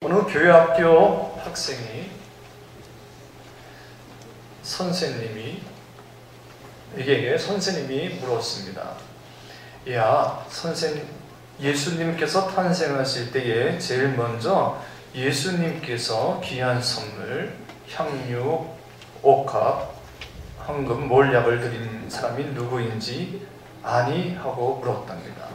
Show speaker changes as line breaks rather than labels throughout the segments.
어느 교회학교 학생이 선생님이 물었습니다. 야, 선생님, 예수님께서 탄생하실 때에 제일 먼저 예수님께서 귀한 선물, 향유, 옥합, 황금, 몰약을 드린 사람이 누구인지 아니? 하고 물었답니다.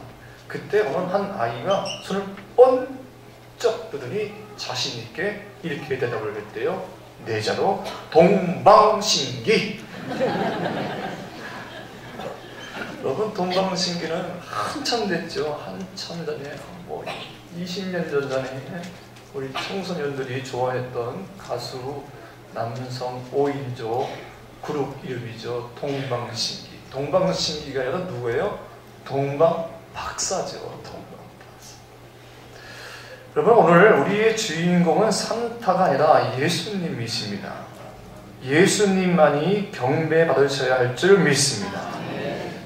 그때 어느 한 아이가 손을 번쩍 뜨더니 자신있게 이렇게 대답을 했대요. 내자로 동방신기. 여러분, 동방신기는 한참 됐죠. 한참 전에, 20년 전에 우리 청소년들이 좋아했던 가수 남성 5인조 그룹 이름이죠. 동방신기. 동방신기가 아니라 누구예요? 동방박사죠. 동방박사. 여러분, 오늘 우리의 주인공은 산타가 아니라 예수님이십니다. 예수님만이 경배받으셔야 할 줄 믿습니다.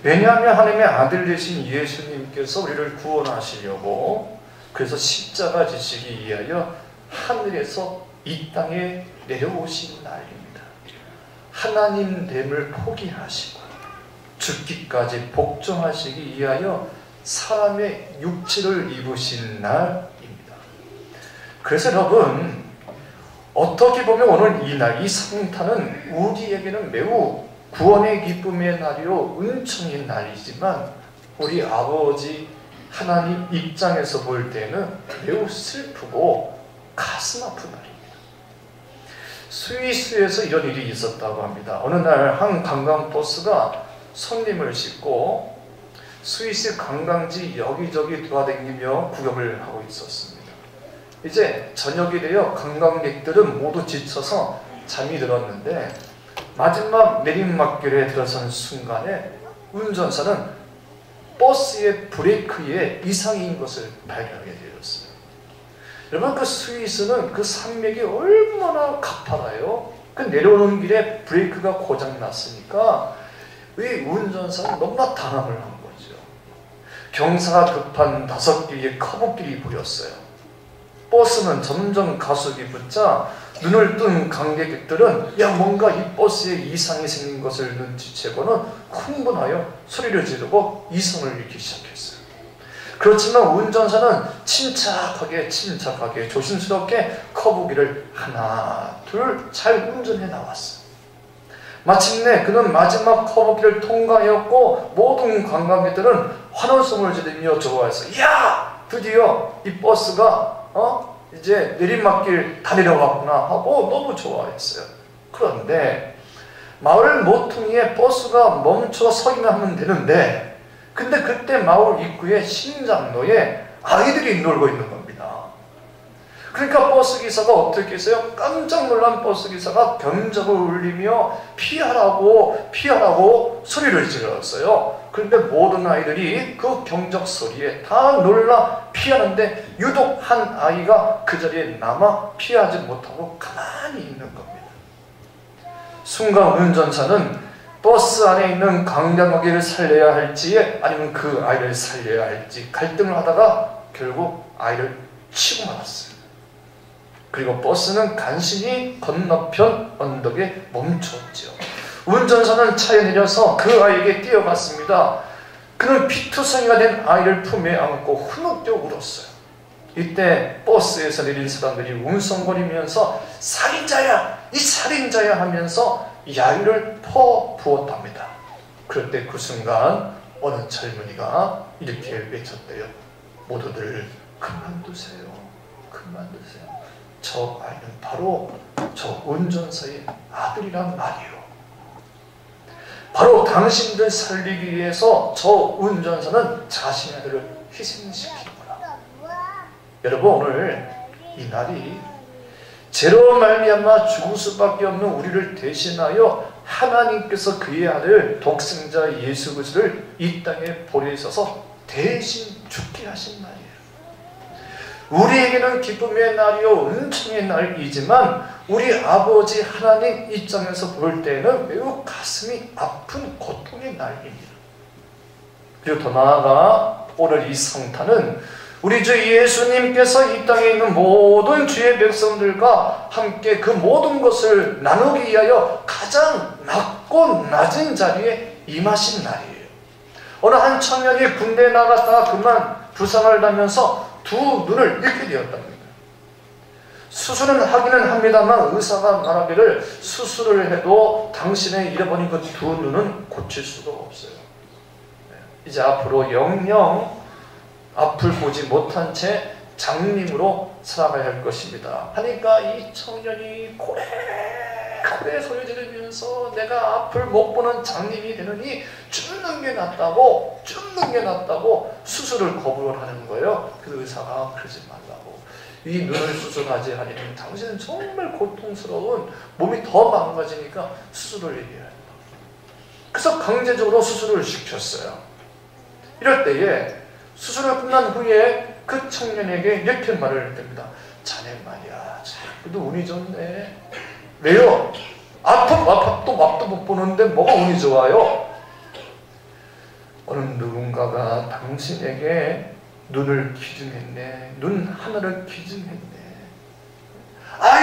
왜냐하면 하나님의 아들 되신 예수님께서 우리를 구원하시려고, 그래서 십자가 지시기 위하여 하늘에서 이 땅에 내려오신 날입니다. 하나님됨을 포기하시고 죽기까지 복종하시기 위하여 사람의 육체를 입으신 날입니다. 그래서 여러분, 어떻게 보면 오늘 이 날, 이 성탄은 우리에게는 매우 구원의 기쁨의 날이요, 은총의 날이지만 우리 아버지 하나님 입장에서 볼 때는 매우 슬프고 가슴 아픈 날입니다. 스위스에서 이런 일이 있었다고 합니다. 어느 날 한 관광버스가 손님을 싣고 스위스 관광지 여기저기 돌아다니며 구경을 하고 있었습니다. 이제 저녁이 되어 관광객들은 모두 지쳐서 잠이 들었는데 마지막 내리막길에 들어선 순간에 운전사는 버스의 브레이크에 이상이 있는 것을 발견하게 되었어요. 여러분, 그 스위스는 그 산맥이 얼마나 가파라요. 그 내려오는 길에 브레이크가 고장났으니까 이 운전사는 너무나 당황을 한 거죠. 경사가 급한 5개의 커브길이 보였어요. 버스는 점점 가속이 붙자 눈을 뜬 관객들은 뭔가 이 버스에 이상이 생긴 것을 눈치채고는 흥분하여 소리를 지르고 이성을 잃기 시작했어요. 그렇지만 운전사는 침착하게 조심스럽게 커브길을 하나 둘 잘 운전해 나왔어요. 마침내 그는 마지막 커브길을 통과하였고 모든 관광객들은 환호성을 지르며 좋아했어요. 야! 드디어 이 버스가 이제 내리막길 다 내려왔구나 하고 너무 좋아했어요. 그런데 마을 모퉁이에 버스가 멈춰 서기만 하면 되는데, 근데 그때 마을 입구에 신장로에 아이들이 놀고 있는 겁니다. 그러니까 버스기사가 어떻게 했어요? 깜짝 놀란 버스기사가 경적을 울리며 피하라고 소리를 질렀어요. 그런데 모든 아이들이 그 경적 소리에 다 놀라 피하는데 유독 한 아이가 그 자리에 남아 피하지 못하고 가만히 있는 겁니다. 순간 운전사는 버스 안에 있는 관광객을 살려야 할지 아니면 그 아이를 살려야 할지 갈등을 하다가 결국 아이를 치고 말았어요. 그리고 버스는 간신히 건너편 언덕에 멈췄죠. 운전사는 차에 내려서 그 아이에게 뛰어갔습니다. 그는 피투성이가 된 아이를 품에 안고 흐느껴 울었어요. 이때 버스에서 내린 사람들이 웅성거리면서 살인자야! 이 살인자야! 하면서 야유를 퍼부었답니다. 그런데 그 순간 어느 젊은이가 이렇게 외쳤대요. 모두들 그만두세요. 그만두세요. 저 아이는 바로 저 운전사의 아들이란 말이에요. 바로 당신들 살리기 위해서 저 운전사는 자신의 아들을 희생시키는구나. 여러분, 오늘 이 날이 죄로 말미암아 죽을 수밖에 없는 우리를 대신하여 하나님께서 그의 아들 독생자 예수 그리스도를 이 땅에 보내셔서 대신 죽게 하신 날이에요. 우리에게는 기쁨의 날이요 은총의 날이지만 우리 아버지 하나님 입장에서 볼 때는 매우 가슴이 아픈 고통의 날입니다. 그리고 더 나아가 오늘 이 성탄은 우리 주 예수님께서 이 땅에 있는 모든 주의 백성들과 함께 그 모든 것을 나누기 위하여 가장 낮고 낮은 자리에 임하신 날이에요. 어느 한 청년이 군대에 나갔다가 그만 부상을 당하면서 두 눈을 잃게 되었답니다. 수술은 하기는 합니다만 의사가 말하기를 수술을 해도 당신의 잃어버린 그 두 눈은 고칠 수가 없어요. 이제 앞으로 영영 앞을 보지 못한 채 장님으로 살아가야 할 것입니다. 하니까 이 청년이 고래 소리 지르면서 내가 앞을 못 보는 장님이 되느니 죽는 게 낫다고 수술을 거부를 하는 거예요. 그 의사가 그러지 말라고. 이 눈을 수술하지 아니면 당신은 정말 고통스러운 몸이 더 망가지니까 수술을 해야 한다. 그래서 강제적으로 수술을 시켰어요. 이럴 때에 수술을 끝난 후에 그 청년에게 이렇게 말을 합니다. 자네 말이야 자꾸도 운이 좋네. 왜요? 앞도 못 보는데 뭐가 운이 좋아요? 어느 누군가가 당신에게 눈을 기증했네. 눈 하나를 기증했네.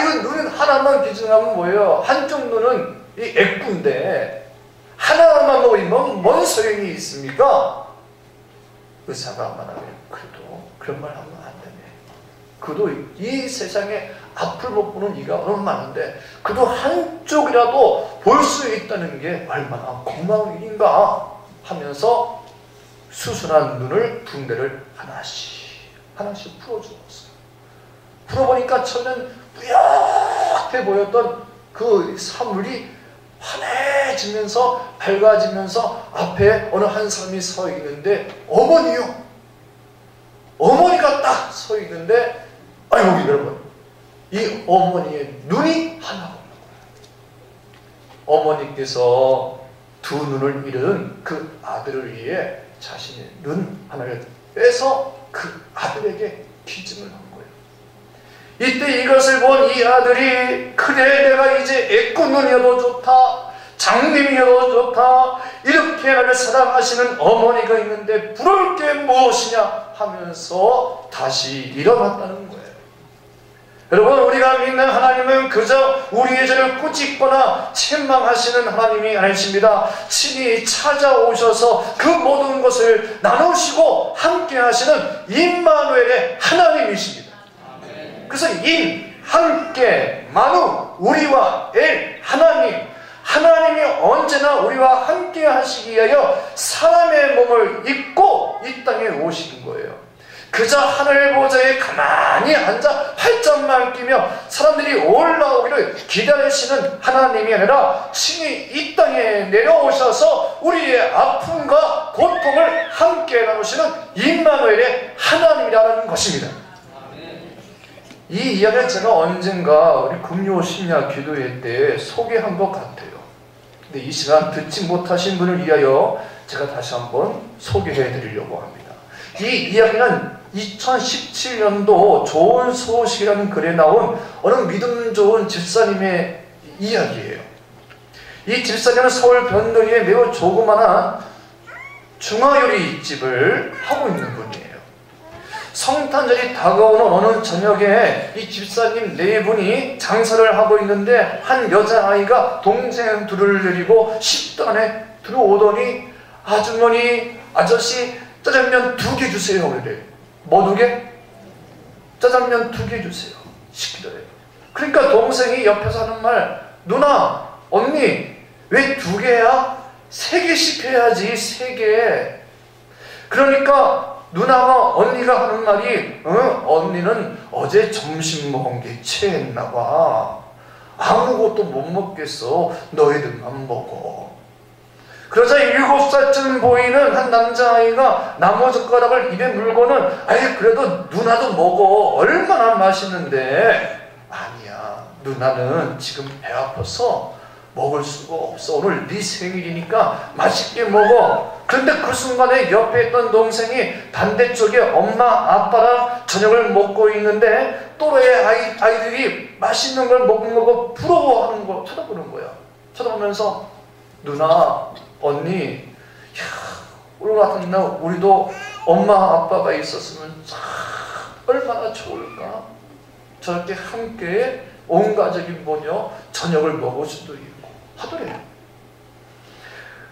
이거 눈 하나만 기증하면 뭐예요? 한쪽 눈은 이 애꾸인데 하나만 놓으면 뭔 소용이 있습니까? 의사가 말하면 그래도 그런 말 하면 안 되네. 그도 이 세상에 앞을 못 보는 이가 얼마나 많은데 그도 한쪽이라도 볼 수 있다는 게 얼마나 고마운 일인가 하면서 수술한 눈을 붕대를 하나씩 풀어주었어요. 풀어보니까 처음엔 뿌옇게 보였던 그 사물이 환해지면서 밝아지면서 앞에 어느 한 사람이 서 있는데 어머니가 딱 서 있는데 아이고 여러분 이 어머니의 눈이 하나 없는 거예요. 어머니께서 두 눈을 잃은 그 아들을 위해 자신의 눈 하나를 빼서 그 아들에게 기증을 한 거예요. 이때 이것을 본 이 아들이 그래 내가 이제 애꾸눈이어도 좋다 장님이어도 좋다 이렇게 나를 사랑하시는 어머니가 있는데 부러울 게 무엇이냐 하면서 다시 일어났다는 거예요. 여러분 우리가 믿는 하나님은 그저 우리의 죄를 꾸짖거나 책망하시는 하나님이 아니십니다. 친히 찾아오셔서 그 모든 것을 나누시고 함께 하시는 임마누엘의 하나님이십니다. 그래서 함께 만우 우리와 하나님이 언제나 우리와 함께 하시기 위하여 사람의 몸을 입고 이 땅에 오신 거예요. 그저 하늘 보좌에 가만히 앉아 팔짱만 끼며 사람들이 올라오기를 기다리시는 하나님이 아니라 친히 이 땅에 내려오셔서 우리의 아픔과 고통을 함께 나누시는 임마누엘의 하나님이라는 것입니다. 이 이야기를 제가 언젠가 우리 금요 심야 기도회 때 소개한 것 같아요. 근데 이 시간 듣지 못하신 분을 위하여 제가 다시 한번 소개해 드리려고 합니다. 이 이야기는 2017년도 좋은 소식이라는 글에 나온 어느 믿음 좋은 집사님의 이야기예요. 이 집사님은 서울 변두리에 매우 조그마한 중화요리집을 하고 있는 분이에요. 성탄절이 다가오는 어느 저녁에 이 집사님 네 분이 장사를 하고 있는데 한 여자아이가 동생 둘을 데리고 식당에 들어오더니 아주머니 아저씨 짜장면 2개 주세요. 그래. 뭐 2개? 짜장면 2개 주세요. 시키더래요. 그러니까 동생이 옆에서 하는 말 누나 언니 왜 2개야? 3개씩 해야지 3개. 그러니까 누나가 언니가 하는 말이 언니는 어제 점심 먹은 게 체했나 봐. 아무것도 못 먹겠어. 너희들만 먹어. 그러자 7살쯤 보이는 한 남자아이가 나무젓가락을 입에 물고는 그래도 누나도 먹어. 얼마나 맛있는데. 아니야. 누나는 지금 배 아파서 먹을 수가 없어. 오늘 네 생일이니까 맛있게 먹어. 그런데 그 순간에 옆에 있던 동생이 반대쪽에 엄마 아빠랑 저녁을 먹고 있는데 또래 아이들이 맛있는 걸 먹는 거 부러워하는 거 쳐다보는 거야. 쳐다보면서 누나 언니 오늘 같은 날 우리도 엄마 아빠가 있었으면 참 얼마나 좋을까. 저렇게 함께 온 가족이 모여 저녁을 먹을 수도 있고 하더래요.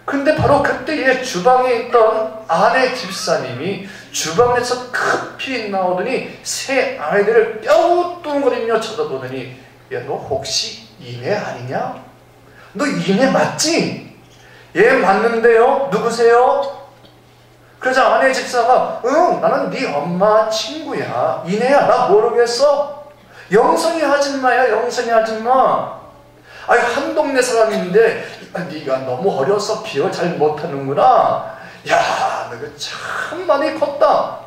근데 바로 그때에 주방에 있던 아내 집사님이 주방에서 급히 나오더니 세 아이들을 뼈뚱거리며 쳐다보더니, 야, 너 혹시 이내 아니냐? 너 이내 맞지? 예, 맞는데요. 누구세요? 그러자 아내 집사가, 응, 나는 네 엄마 친구야. 이내야, 나 모르겠어. 영선이 아줌마야, 영선이 아줌마. 아니, 한 동네 사람인데 네가 너무 어려서 기억 잘 못하는구나. 야, 너가 참 많이 컸다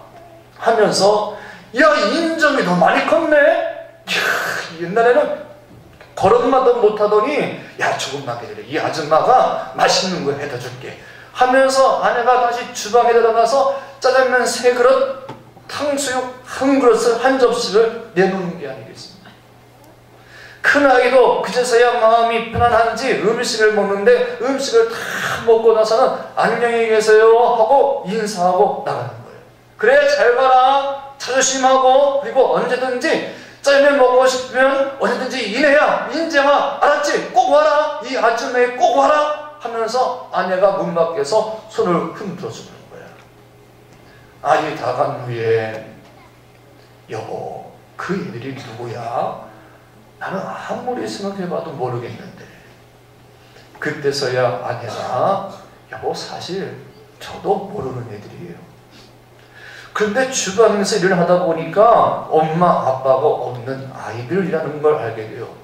하면서, 야, 인정이 너 많이 컸네. 야, 옛날에는 걸음마도 못하더니, 야, 조금만 기다려, 이 아줌마가 맛있는 거 해다 줄게 하면서 아내가 다시 주방에 들어가서 짜장면 3그릇, 탕수육 1그릇을 한 접시를 내놓는 게 아니겠습니까? 큰아이도 그제서야 마음이 편안한지 음식을 먹는데, 음식을 다 먹고 나서는 안녕히 계세요 하고 인사하고 나가는 거예요. 그래, 잘 가라, 자조심하고, 그리고 언제든지 짜장면 먹고 싶으면 언제든지 이내야, 인정아, 알았지? 꼭 와라, 이 아줌마에 꼭 와라 하면서 아내가 문 밖에서 손을 흔들어 주는 거예요. 아이 다 간 후에, 여보, 그 애들이 누구야? 나는 아무리 생각해봐도 모르겠는데. 그때서야 아내가, 여보, 사실 저도 모르는 애들이에요. 그런데 주방에서 일을 하다 보니까 엄마 아빠가 없는 아이들이라는 걸 알게 되었고,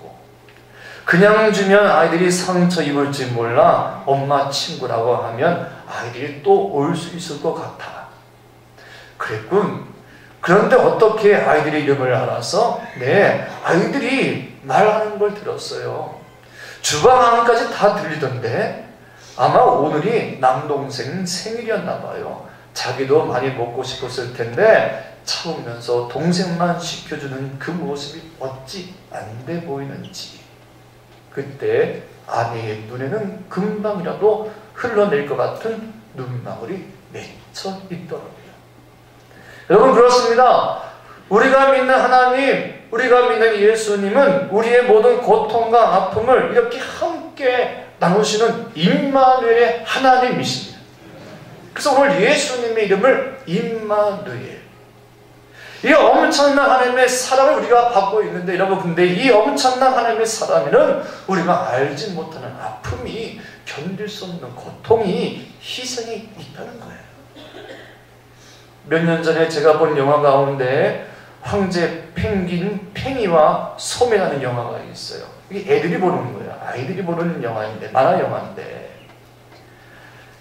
그냥 주면 아이들이 상처 입을지 몰라 엄마 친구라고 하면 아이들이 또 올 수 있을 것 같아. 그랬군. 그런데 어떻게 아이들의 이름을 알아서? 네, 아이들이 말하는 걸 들었어요. 주방 안까지 다 들리던데, 아마 오늘이 남동생 생일이었나 봐요. 자기도 많이 먹고 싶었을 텐데 참으면서 동생만 시켜주는 그 모습이 어찌 안 돼 보이는지. 그때 아내의 눈에는 금방이라도 흘러낼 것 같은 눈망울이 맺혀 있더라고요. 여러분, 그렇습니다. 우리가 믿는 하나님, 우리가 믿는 예수님은 우리의 모든 고통과 아픔을 이렇게 함께 나누시는 임마누엘의 하나님이십니다. 그래서 오늘 예수님의 이름을 임마누엘, 이 엄청난 하나님의 사랑을 우리가 받고 있는데, 여러분, 근데 이 엄청난 하나님의 사랑에는 우리가 알지 못하는 아픔이, 견딜 수 없는 고통이, 희생이 있다는 거예요. 몇 년 전에 제가 본 영화 가운데 황제 펭귄, 팽이와 소매라는 영화가 있어요. 이게 애들이 보는 거예요. 아이들이 보는 영화인데, 만화 영화인데,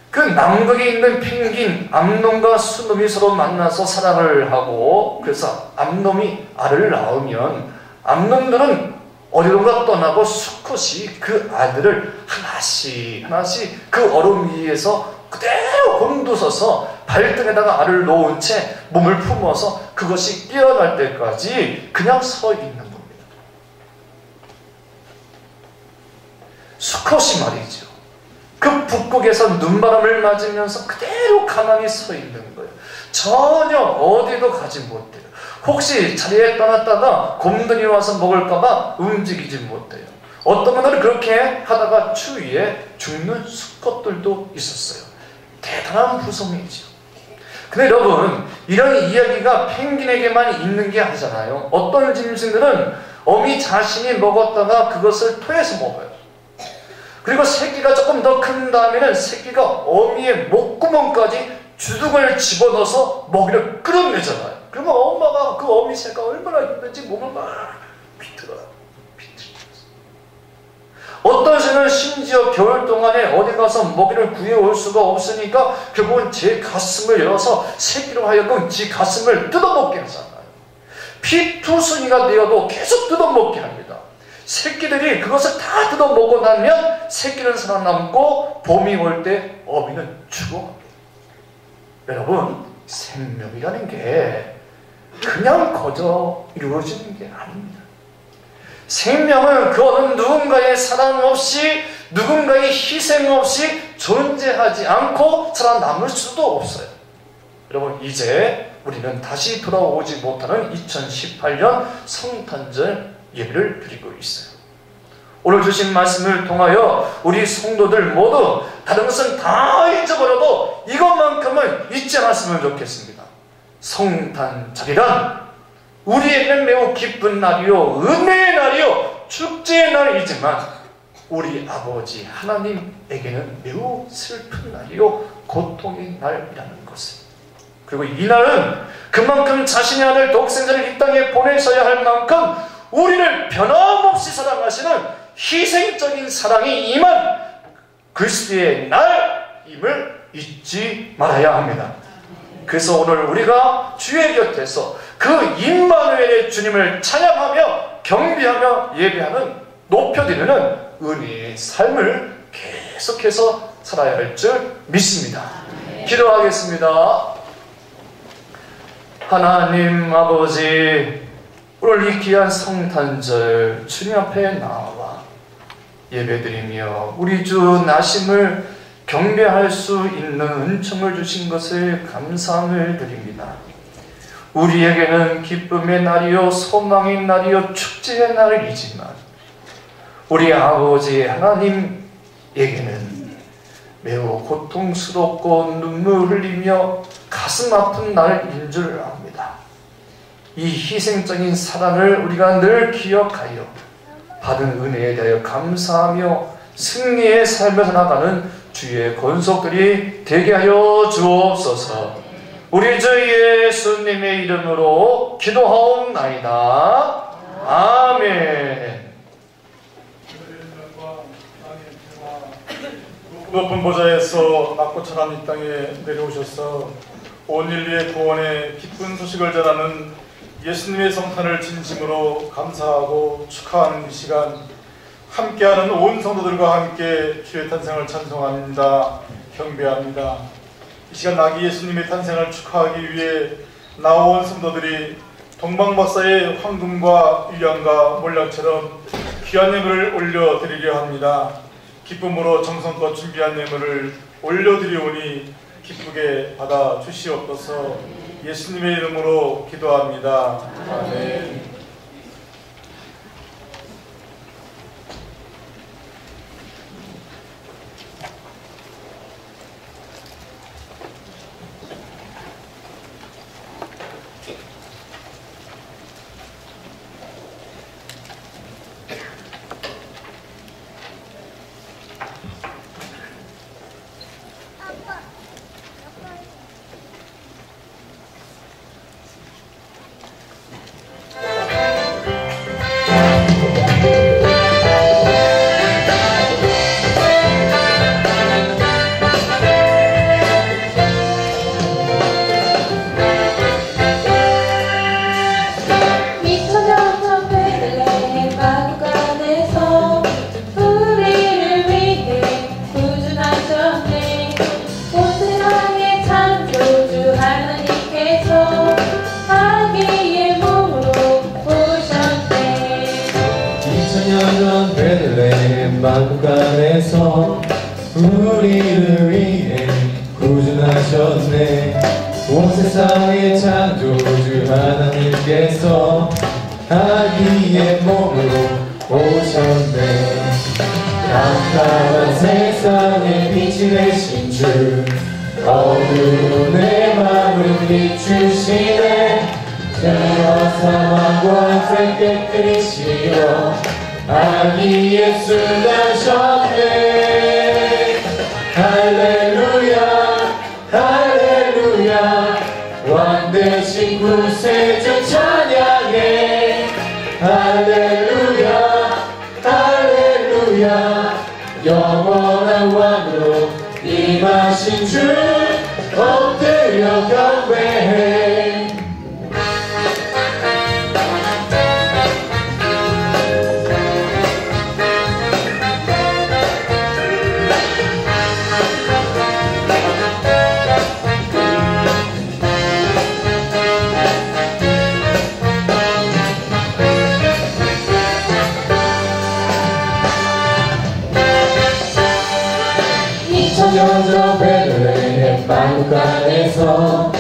그 남극에 있는 펭귄 암놈과 수놈이 서로 만나서 사랑을 하고, 그래서 암놈이 알을 낳으면 암놈들은 어디론가 떠나고 수컷이 그 알들을 하나씩 그 얼음 위에서 그대로 곤두서서 발등에다가 알을 놓은 채 몸을 품어서 그것이 깨어날 때까지 그냥 서 있는 겁니다. 수컷이 말이죠, 그 북극에서 눈바람을 맞으면서 그대로 가만히 서 있는 거예요. 전혀 어디도 가지 못해요. 혹시 자리에 떠났다가 곰들이 와서 먹을까봐 움직이지 못해요. 어떤 분들은 그렇게 하다가 추위에 죽는 수컷들도 있었어요. 대단한 후손이죠. 근데 여러분, 이런 이야기가 펭귄에게만 있는 게 아니잖아요. 어떤 짐승들은 어미 자신이 먹었다가 그것을 토해서 먹어요. 그리고 새끼가 조금 더 큰 다음에는 새끼가 어미의 목구멍까지 주둥을 집어넣어서 먹이를 끌어내잖아요. 그러면 엄마가 그 어미 새가 얼마나 힘든지 몸을 막 비틀어요. 어떤 새는 심지어 겨울 동안에 어디 가서 먹이를 구해올 수가 없으니까 결국은 제 가슴을 열어서 새끼로 하여금 지 가슴을 뜯어먹게 하잖아요. 피투성이가 되어도 계속 뜯어먹게 합니다. 새끼들이 그것을 다 뜯어먹고 나면 새끼는 살아남고 봄이 올 때 어미는 죽어갑니다. 여러분, 생명이라는 게 그냥 거저 이루어지는 게 아닙니다. 생명은 그 어느 누군가의 사랑 없이, 누군가의 희생 없이 존재하지 않고 살아남을 수도 없어요. 여러분, 이제 우리는 다시 돌아오지 못하는 2018년 성탄절 예배를 드리고 있어요. 오늘 주신 말씀을 통하여 우리 성도들 모두 다른 것은 다 잊어버려도 이것만큼은 잊지 않았으면 좋겠습니다. 성탄절이란 우리에게는 매우 기쁜 날이요, 은혜의 날이요, 축제의 날이지만 우리 아버지 하나님에게는 매우 슬픈 날이요, 고통의 날이라는 것을. 그리고 이 날은 그만큼 자신의 아들 독생자를 이 땅에 보내셔야 할 만큼 우리를 변함없이 사랑하시는 희생적인 사랑이 임한 그리스도의 날임을 잊지 말아야 합니다. 그래서 오늘 우리가 주의 곁에서 그 임마누엘의 주님을 찬양하며 경배하며 예배하는, 높여드리는 은혜의 삶을 계속해서 살아야 할 줄 믿습니다. 기도하겠습니다. 하나님 아버지, 오늘 이 귀한 성탄절 주님 앞에 나와 예배드리며 우리 주 나심을 경배할 수 있는 은총을 주신 것을 감사함을 드립니다. 우리에게는 기쁨의 날이요, 소망의 날이요, 축제의 날이지만 우리 아버지 하나님에게는 매우 고통스럽고 눈물 흘리며 가슴 아픈 날인 줄 압니다. 이 희생적인 사랑을 우리가 늘 기억하여 받은 은혜에 대하여 감사하며 승리의 삶을 살아가는 주의 권속들이 되게 하여 주옵소서. 우리 주 예수님의 이름으로 기도하옵나이다. 아멘.
높은 보좌에서 낮고 천한 이 땅에 내려오셔서 온 인류의 구원의 기쁜 소식을 전하는 예수님의 성탄을 진심으로 감사하고 축하하는 이 시간, 함께하는 온 성도들과 함께 주의 탄생을 찬송합니다. 경배합니다. 이 시간 아기 예수님의 탄생을 축하하기 위해 나온 성도들이 동방박사의 황금과 유향과 몰량처럼 귀한 예물을 올려드리려 합니다. 기쁨으로 정성껏 준비한 예물을 올려드리오니 기쁘게 받아 주시옵소서. 예수님의 이름으로 기도합니다. 아멘.
만국간에서 우리를 위해 구준하셨네. 온 세상의 창조주 하나님께서 아기의 몸으로 오셨네. 깜깜한 세상에 빛이 되신 주, 어두운 마음을 비추시네. 자와 사망과 새 깨뜨리시어 아기 예수 나셨네. 할렐루야 할렐루야, 왕 대신 구세주 찬양해. 할렐루야 할렐루야, 영원한 왕으로 임하신 주 엎드려 경배해. 2000년 전 베들레헴 만국간에서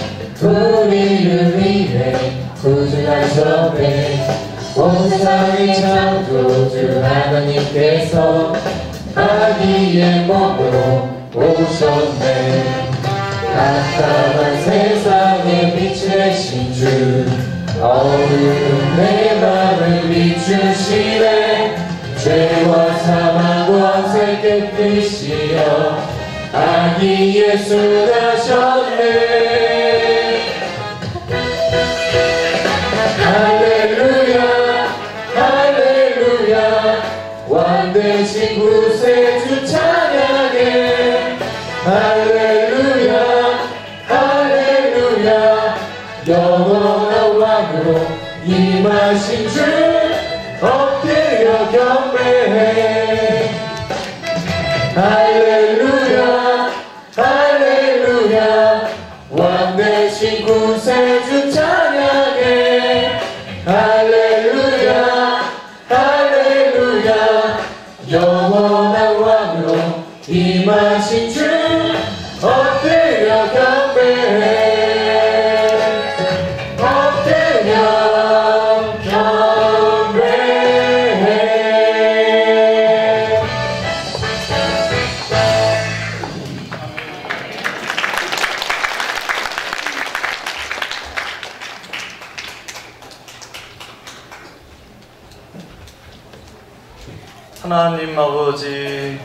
우리를 위해 구주하셨네. 온 세상의 창조주 하나님께서 아기의 몸으로 오셨네. 깜깜한 세상에 빛이 되신 주, 어두운 내 맘을 비추시네. 죄와 사망 권세 깨뜨리시어 아기 예수 나셨네. 할렐루야 할렐루야 왕 대신 구세주 찬양해. 할렐루야 할렐루야 영원한 왕으로 임하신 주 엎드려 경배해. 할렐루야 할렐루야 왕 대신 구세주 찬양해. 할렐루야 할렐루야 영원한 왕으로 임하신 주 엎드려 경배해. 엎드려 경배해.
하나님 아버지,